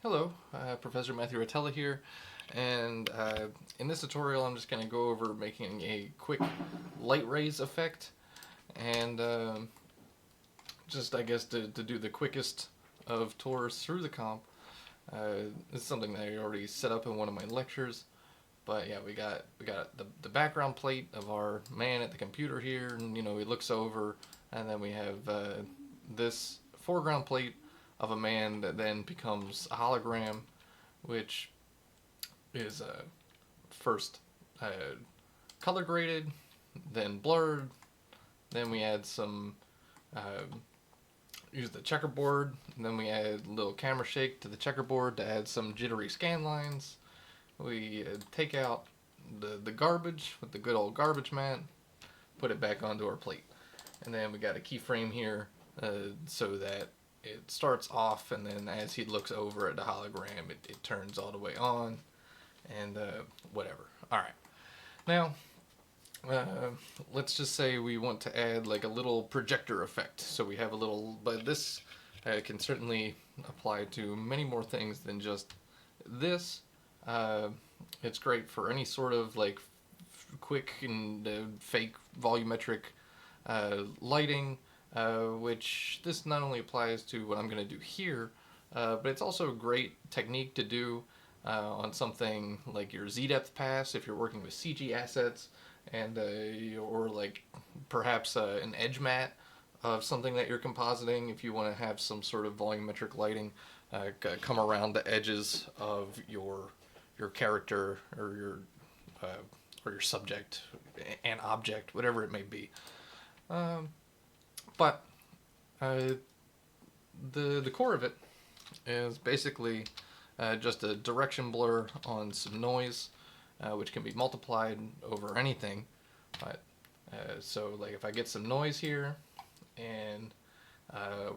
Hello, Professor Matthew Rotella here, and in this tutorial I'm just going to go over making a quick light rays effect, and just I guess to do the quickest of tours through the comp. This is something that I already set up in one of my lectures, but yeah, we got the background plate of our man at the computer here, and he looks over, and then we have this foreground plate of a man that then becomes a hologram, which is first uh, color graded, then blurred. Then we add some uh, use the checkerboard. And then we add a little camera shake to the checkerboard to add some jittery scan lines. We take out the garbage with the good old garbage mat, put it back onto our plate, and then we got a keyframe here so that it starts off, and then as he looks over at the hologram, it turns all the way on, and whatever. All right, now uh, let's just say we want to add like a little projector effect. So we have a little, but this can certainly apply to many more things than just this. Uh, it's great for any sort of like quick and fake volumetric lighting, which this not only applies to what I'm going to do here, but it's also a great technique to do on something like your Z-depth pass if you're working with CG assets, and or like perhaps an edge mat of something that you're compositing if you want to have some sort of volumetric lighting come around the edges of your character uh, or your subject and object, whatever it may be. Um, but uh, the core of it is basically just a direction blur on some noise, which can be multiplied over anything. But so like if I get some noise here, and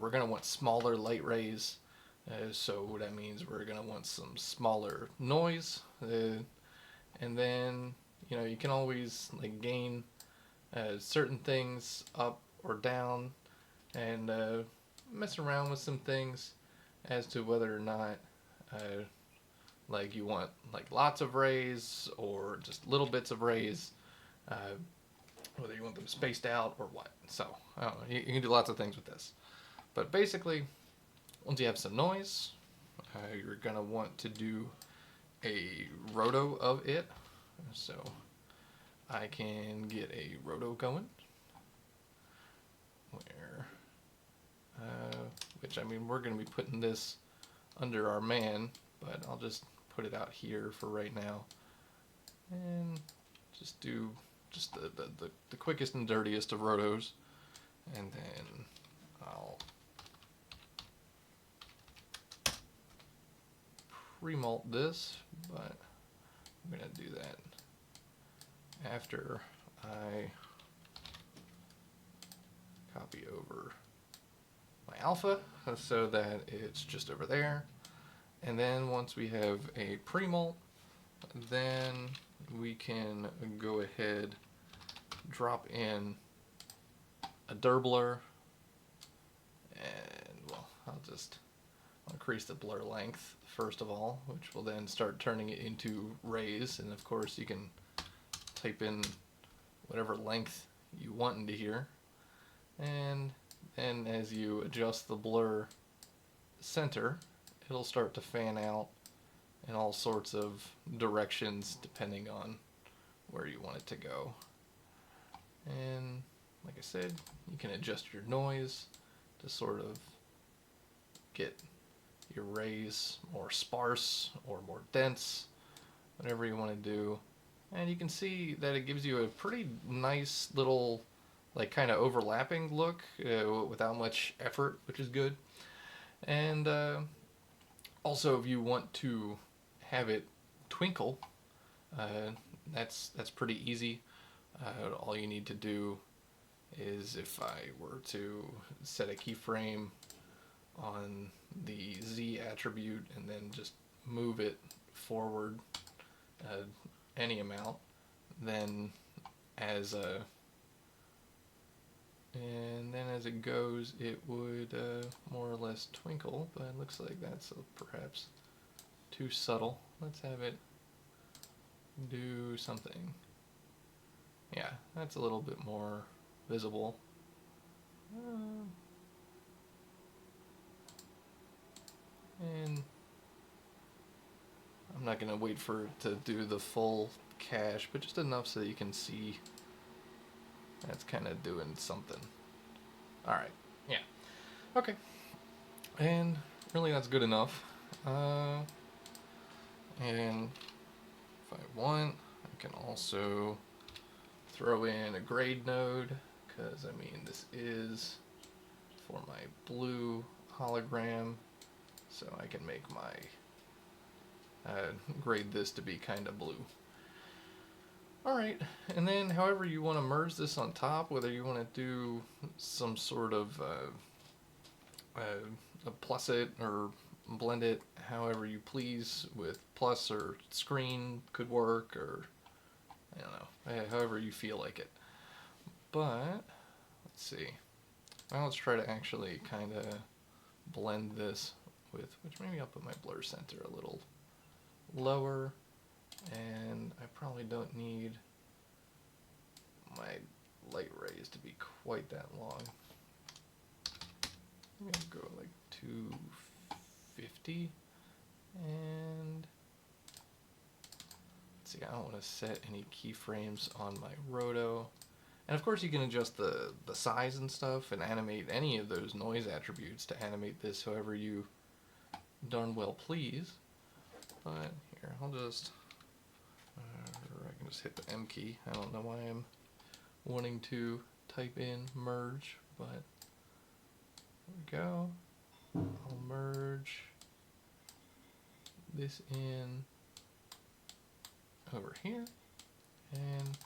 we're gonna want smaller light rays. So that means we're gonna want some smaller noise, and then you can always like gain certain things up or down, and mess around with some things as to whether or not uh, like you want like lots of rays or just little bits of rays, uh, whether you want them spaced out or what. So I don't know, you can do lots of things with this, but basically once you have some noise, you're gonna want to do a roto of it. So I can get a roto going where uh, which I mean we're going to be putting this under our man, but I'll just put it out here for right now, and just do just the quickest and dirtiest of rotos, and then I'll pre-malt this, but I'm going to do that after I copy over my alpha so that it's just over there. And then once we have a pre-malt, then we can go ahead, drop in a blur, and well, I'll increase the blur length first of all, which will then start turning it into rays. And of course you can type in whatever length you want into here, and then as you adjust the blur center, it'll start to fan out in all sorts of directions depending on where you want it to go. And like I said, you can adjust your noise to sort of get your rays more sparse or more dense, whatever you want to do. And you can see that it gives you a pretty nice little like kind of overlapping look without much effort, which is good. And also if you want to have it twinkle, uh, that's pretty easy. All you need to do is, if I were to set a keyframe on the Z attribute and then just move it forward any amount, then as a and then as it goes, it would more or less twinkle, but it looks like that's perhaps too subtle. Let's have it do something. Yeah, that's a little bit more visible. And I'm not going to wait for it to do the full cache, but just enough so that you can see that's kind of doing something. Alright, yeah. Okay. And really that's good enough. And if I want, I can also throw in a grade node, because I mean this is for my blue hologram, so I can make my grade this to be kind of blue. Alright, and then however you want to merge this on top, whether you want to do some sort of plus it or blend it however you please, with plus or screen could work, or I don't know, however you feel like it. But let's see, now let's try to actually kind of blend this with, which maybe I'll put my blur center a little lower, and I probably don't need my light rays to be quite that long. I'm gonna go like 250, and let's see, I don't want to set any keyframes on my roto. And of course you can adjust the size and stuff and animate any of those noise attributes to animate this however you darn well please. But here, I'll just, I can just hit the M key. I don't know why I'm wanting to type in merge, but there we go. I'll merge this in over here, and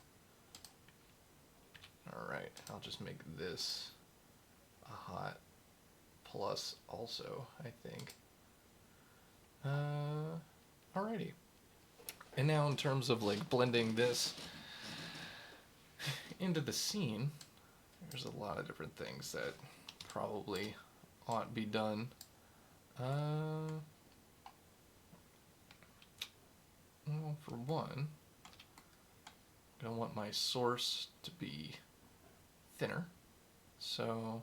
alright, I'll just make this a hot plus also, I think. Alrighty. And now in terms of like blending this into the scene, there's a lot of different things that probably ought to be done. Well, for one, I want my source to be thinner, so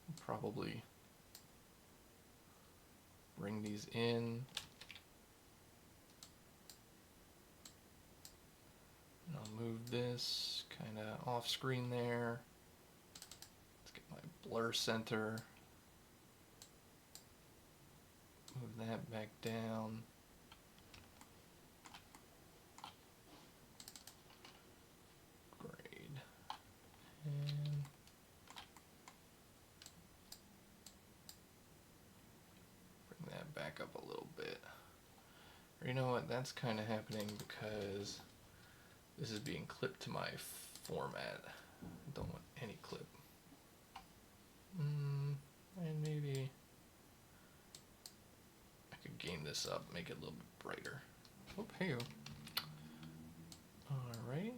I'll probably bring these in. And I'll move this kind of off screen there. Let's get my blur center. Move that back down. Grade. And bring that back up a little bit. Or you know what, that's kind of happening because this is being clipped to my format. I don't want any clip. And maybe I could gain this up, make it a little bit brighter. Oh, hey. Alright.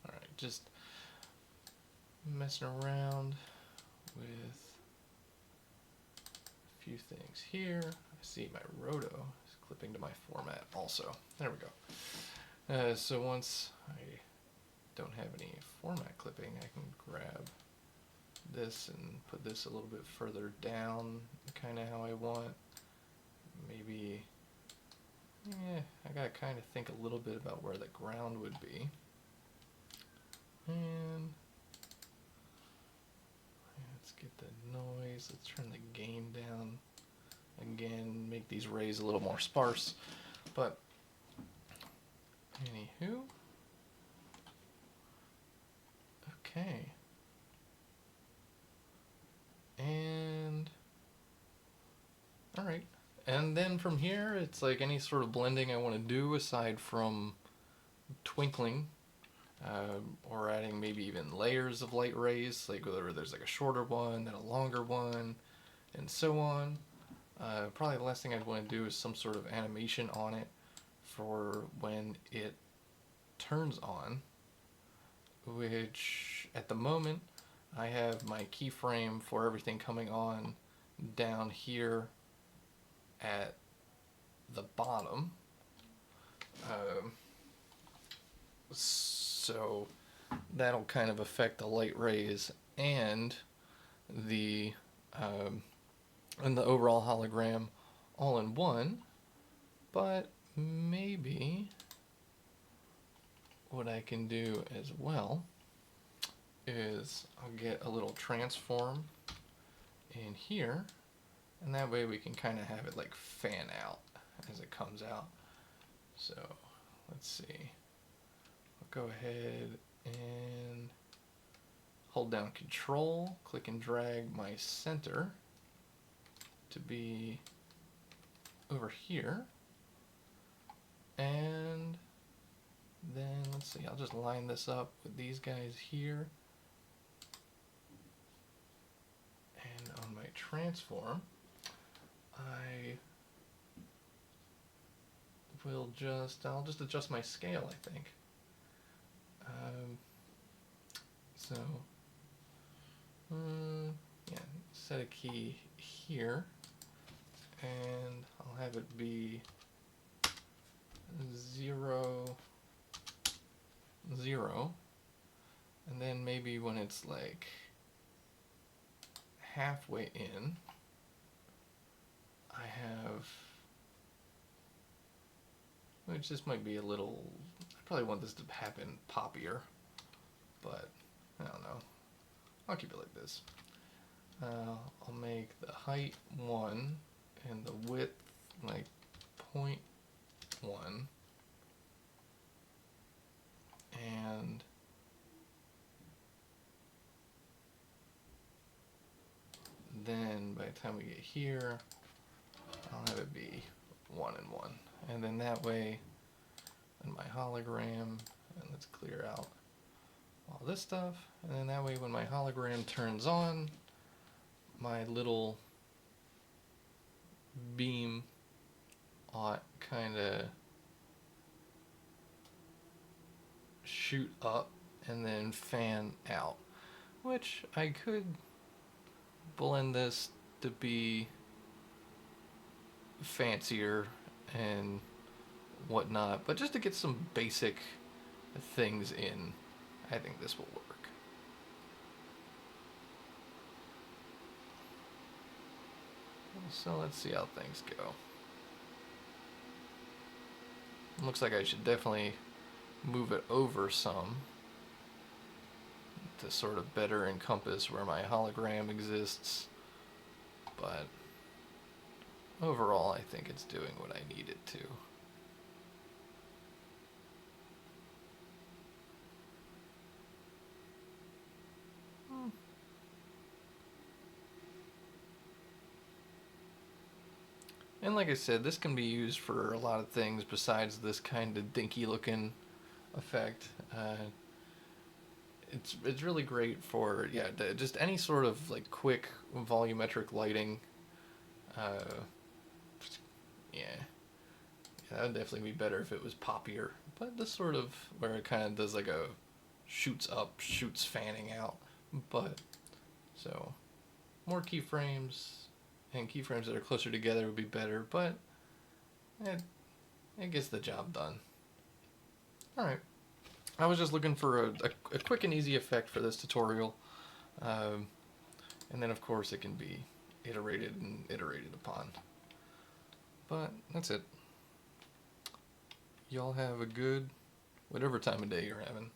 Alright, just messing around with a few things here. I see my roto is clipping to my format also. There we go. So once I don't have any format clipping, I can grab this and put this a little bit further down, kind of how I want. Maybe, yeah, I gotta kind of think a little bit about where the ground would be. And let's get the noise, let's turn the gain down again, make these rays a little more sparse. But anywho, okay. And alright, and then from here it's like any sort of blending I want to do aside from twinkling. or adding maybe even layers of light rays, like whether there's like a shorter one, then a longer one, and so on. Probably the last thing I'd want to do is some sort of animation on it for when it turns on, which at the moment I have my keyframe for everything coming on down here at the bottom. So that'll kind of affect the light rays and the overall hologram all in one. But maybe what I can do as well is I'll get a little transform in here, and that way we can kind of have it like fan out as it comes out. So let's see, I'll go ahead and hold down Control, click and drag my center to be over here, and then let's see, I'll just line this up with these guys here, and on my transform I'll just adjust my scale, I think. Yeah, set a key here, and I'll have it be 0, 0, and then maybe when it's like halfway in, I have, which this might be a little, I probably want this to happen poppier, but I don't know, I'll keep it like this. I'll make the height 1 and the width like 0.1, and then by the time we get here, I'll have it be 1 and 1, and then that way in my hologram, and let's clear out all this stuff, and then that way when my hologram turns on, my little beam ought kind of shoot up and then fan out, which I could blend this to be fancier and whatnot, but just to get some basic things in, I think this will work. So let's see how things go. Looks like I should definitely move it over some to sort of better encompass where my hologram exists, but overall I think it's doing what I need it to. And like I said, this can be used for a lot of things besides this kind of dinky looking effect. It's really great for, yeah, just any sort of like quick volumetric lighting. Yeah, that would definitely be better if it was poppier, but this sort of where it kind of does like a shoots up, shoots fanning out. But so more keyframes, and keyframes that are closer together would be better, but it gets the job done. Alright, I was just looking for a quick and easy effect for this tutorial, and then of course it can be iterated and iterated upon. But that's it. Y'all have a good whatever time of day you're having.